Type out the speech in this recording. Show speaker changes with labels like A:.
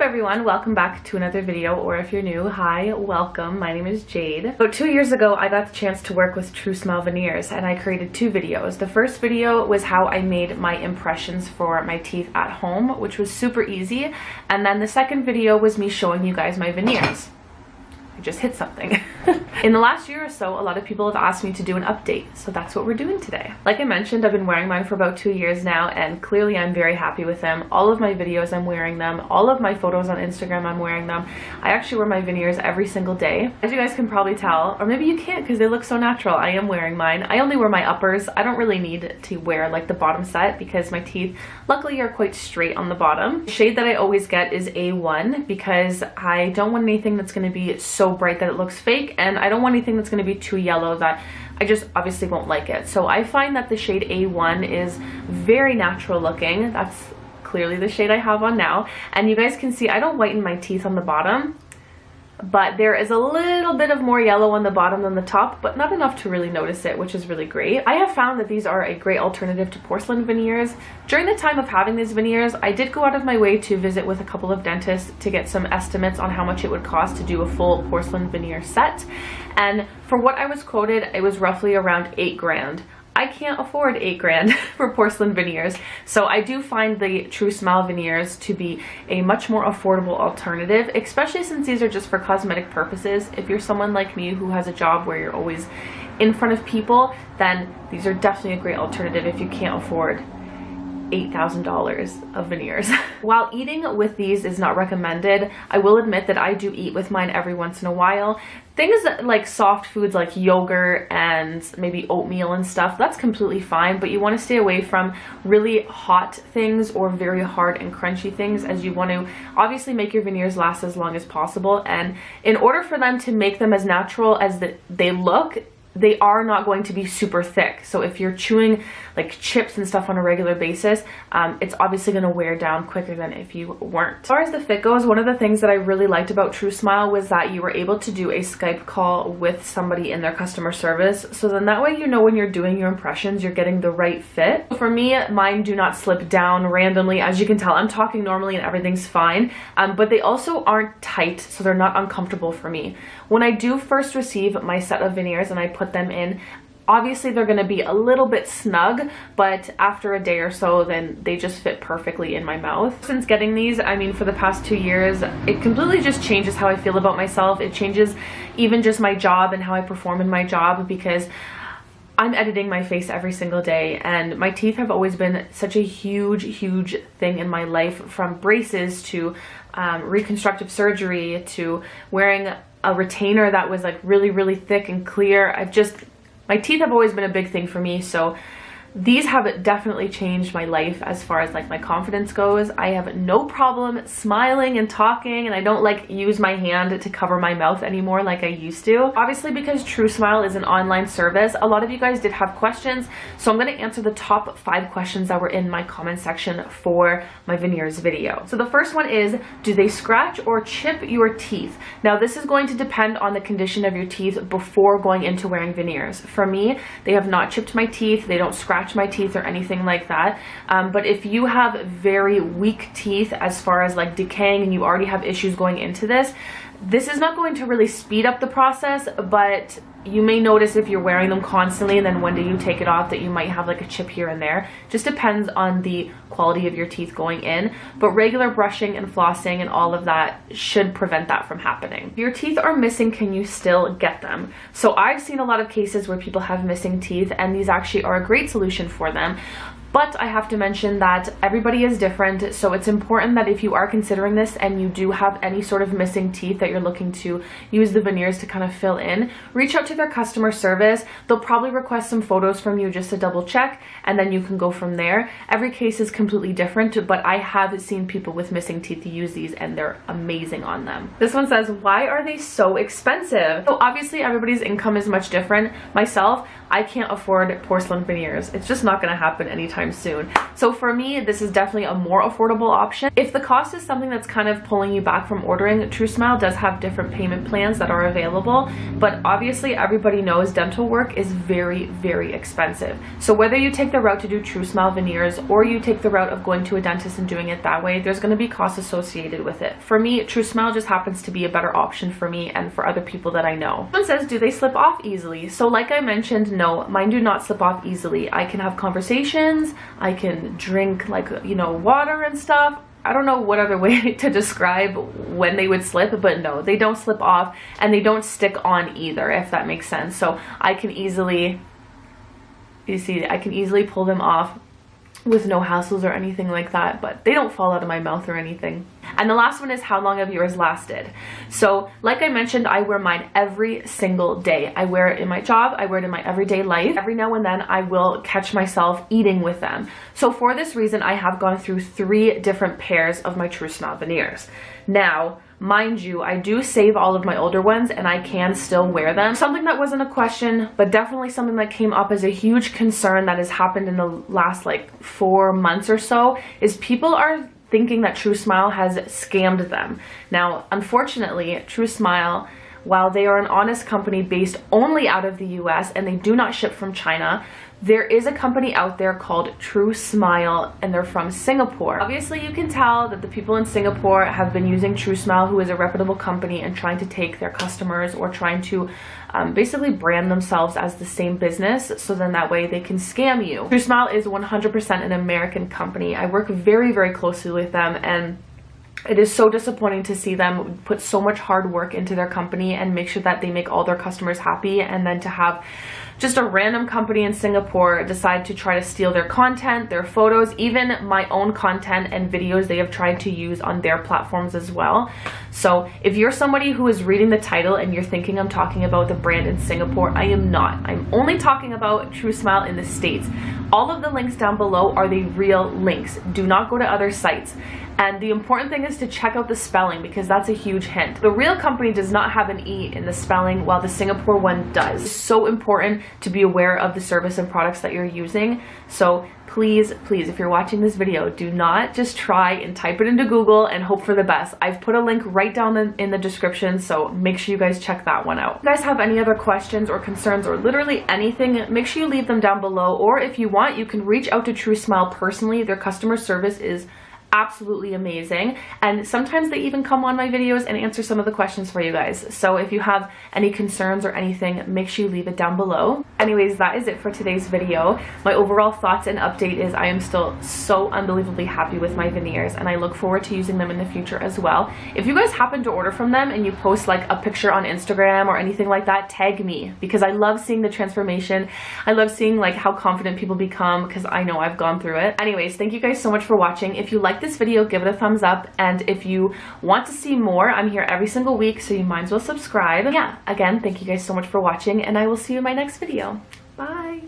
A: everyone, welcome back to another video, or if you're new, hi, welcome. My name is Jade. About 2 years ago, I got the chance to work with TruSmile Veneers and I created 2 videos. The first video was how I made my impressions for my teeth at home, which was super easy. And then the second video was me showing you guys my veneers. I just hit something. In the last year or so, a lot of people have asked me to do an update, so that's what we're doing today. Like I mentioned, I've been wearing mine for about 2 years now, and clearly I'm very happy with them. All of my videos I'm wearing them, all of my photos on Instagram I'm wearing them. I actually wear my veneers every single day. As you guys can probably tell, or maybe you can't because they look so natural, I am wearing mine. I only wear my uppers. I don't really need to wear like the bottom set because my teeth luckily are quite straight on the bottom. The shade that I always get is A1 because I don't want anything that's going to be so bright that it looks fake, and I don't want anything that's going to be too yellow that I just obviously won't like it. So I find that the shade A1 is very natural looking. That's clearly the shade I have on now, and you guys can see I don't whiten my teeth on the bottom, but there is a little bit of more yellow on the bottom than the top, but not enough to really notice it, which is really great. I have found that these are a great alternative to porcelain veneers. During the time of having these veneers, I did go out of my way to visit with a couple of dentists to get some estimates on how much it would cost to do a full porcelain veneer set. And for what I was quoted, it was roughly around 8 grand. I can't afford 8 grand for porcelain veneers, so I do find the TruSmile Veneers to be a much more affordable alternative, especially since these are just for cosmetic purposes. If you're someone like me who has a job where you're always in front of people, then these are definitely a great alternative if you can't afford $8,000 of veneers. While eating with these is not recommended, I will admit that I do eat with mine every once in a while. Things that, like soft foods like yogurt and maybe oatmeal and stuff, that's completely fine, but you want to stay away from really hot things or very hard and crunchy things, as you want to obviously make your veneers last as long as possible. And in order for them to make them as natural as they look, they are not going to be super thick. So if you're chewing like chips and stuff on a regular basis, it's obviously going to wear down quicker than if you weren't. As far as the fit goes, one of the things that I really liked about TruSmile was that you were able to do a Skype call with somebody in their customer service. So then that way you know when you're doing your impressions, you're getting the right fit. For me, mine do not slip down randomly. As you can tell, I'm talking normally and everything's fine, but they also aren't tight, so they're not uncomfortable for me. When I do first receive my set of veneers and I put them in, obviously they're going to be a little bit snug, but after a day or so then they just fit perfectly in my mouth. Since getting these, I mean, for the past 2 years, it completely just changes how I feel about myself. It changes even just my job and how I perform in my job, because I'm editing my face every single day, and my teeth have always been such a huge thing in my life, from braces to reconstructive surgery to wearing a retainer that was like really thick and clear. My teeth have always been a big thing for me, so these have definitely changed my life as far as like my confidence goes. I have no problem smiling and talking, and I don't like use my hand to cover my mouth anymore like I used to. Obviously, because TruSmile is an online service, a lot of you guys did have questions, so I'm going to answer the top 5 questions that were in my comment section for my veneers video. So the first one is, do they scratch or chip your teeth? Now this is going to depend on the condition of your teeth before going into wearing veneers. For me, they have not chipped my teeth, they don't scratch my teeth or anything like that, but if you have very weak teeth as far as like decaying and you already have issues going into this is not going to really speed up the process, but you may notice if you're wearing them constantly and then one day you take it off that you might have like a chip here and there. Just depends on the quality of your teeth going in, but regular brushing and flossing and all of that should prevent that from happening. If your teeth are missing, can you still get them? So I've seen a lot of cases where people have missing teeth, and these actually are a great solution for them. But I have to mention that everybody is different, so it's important that if you are considering this and you do have any sort of missing teeth that you're looking to use the veneers to kind of fill in, reach out to their customer service. They'll probably request some photos from you just to double check, and then you can go from there. Every case is completely different, but I have seen people with missing teeth use these and they're amazing on them. This one says, why are they so expensive? So obviously everybody's income is much different. Myself, I can't afford porcelain veneers. It's just not going to happen anytime anytime soon. So for me, this is definitely a more affordable option. If the cost is something that's kind of pulling you back from ordering, TruSmile does have different payment plans that are available, but obviously everybody knows dental work is very, very expensive. So whether you take the route to do TruSmile Veneers or you take the route of going to a dentist and doing it that way, there's going to be costs associated with it. For me, TruSmile just happens to be a better option for me and for other people that I know. Someone says, do they slip off easily? So like I mentioned, no, mine do not slip off easily. I can have conversations, I can drink like, you know, water and stuff. I don't know what other way to describe when they would slip, but no, they don't slip off and they don't stick on either, if that makes sense. So I can easily, you see, I can easily pull them off with no hassles or anything like that, but they don't fall out of my mouth or anything. And the last one is, how long have yours lasted? So like I mentioned, I wear mine every single day. I wear it in my job, I wear it in my everyday life. Every now and then I will catch myself eating with them. So for this reason, I have gone through 3 different pairs of my TruSmile Veneers. Now, mind you, I do save all of my older ones and I can still wear them. Something that wasn't a question, but definitely something that came up as a huge concern that has happened in the last like 4 months or so is people are thinking that TruSmile has scammed them. Now, unfortunately, TruSmile, while they are an honest company based only out of the US and they do not ship from China, there is a company out there called TruSmile and they're from Singapore. Obviously, you can tell that the people in Singapore have been using TruSmile, who is a reputable company, and trying to take their customers or trying to basically brand themselves as the same business, so then that way they can scam you. TruSmile is 100% an American company. I work very, very closely with them, and it is so disappointing to see them put so much hard work into their company and make sure that they make all their customers happy, and then to have just a random company in Singapore decide to try to steal their content, their photos, even my own content and videos they have tried to use on their platforms as well. So if you're somebody who is reading the title and you're thinking I'm talking about the brand in Singapore, I am not. I'm only talking about TruSmile in the States. All of the links down below are the real links. Do not go to other sites. And the important thing is to check out the spelling, because that's a huge hint. The real company does not have an E in the spelling, while the Singapore one does. It's so important to be aware of the service and products that you're using. So please, please, if you're watching this video, do not just try and type it into Google and hope for the best. I've put a link right down in the description, so make sure you guys check that one out. If you guys have any other questions or concerns or literally anything, make sure you leave them down below, or if you want, you can reach out to TruSmile personally. Their customer service is absolutely amazing, and sometimes they even come on my videos and answer some of the questions for you guys. So if you have any concerns or anything, make sure you leave it down below. Anyways, that is it for today's video. My overall thoughts and update is I am still so unbelievably happy with my veneers, and I look forward to using them in the future as well. If you guys happen to order from them and you post like a picture on Instagram or anything like that, tag me, because I love seeing the transformation. I love seeing like how confident people become, because I know I've gone through it. Anyways, thank you guys so much for watching. If you like this video, give it a thumbs up, and if you want to see more, I'm here every single week, so you might as well subscribe. Yeah, again, thank you guys so much for watching, and I will see you in my next video. Bye.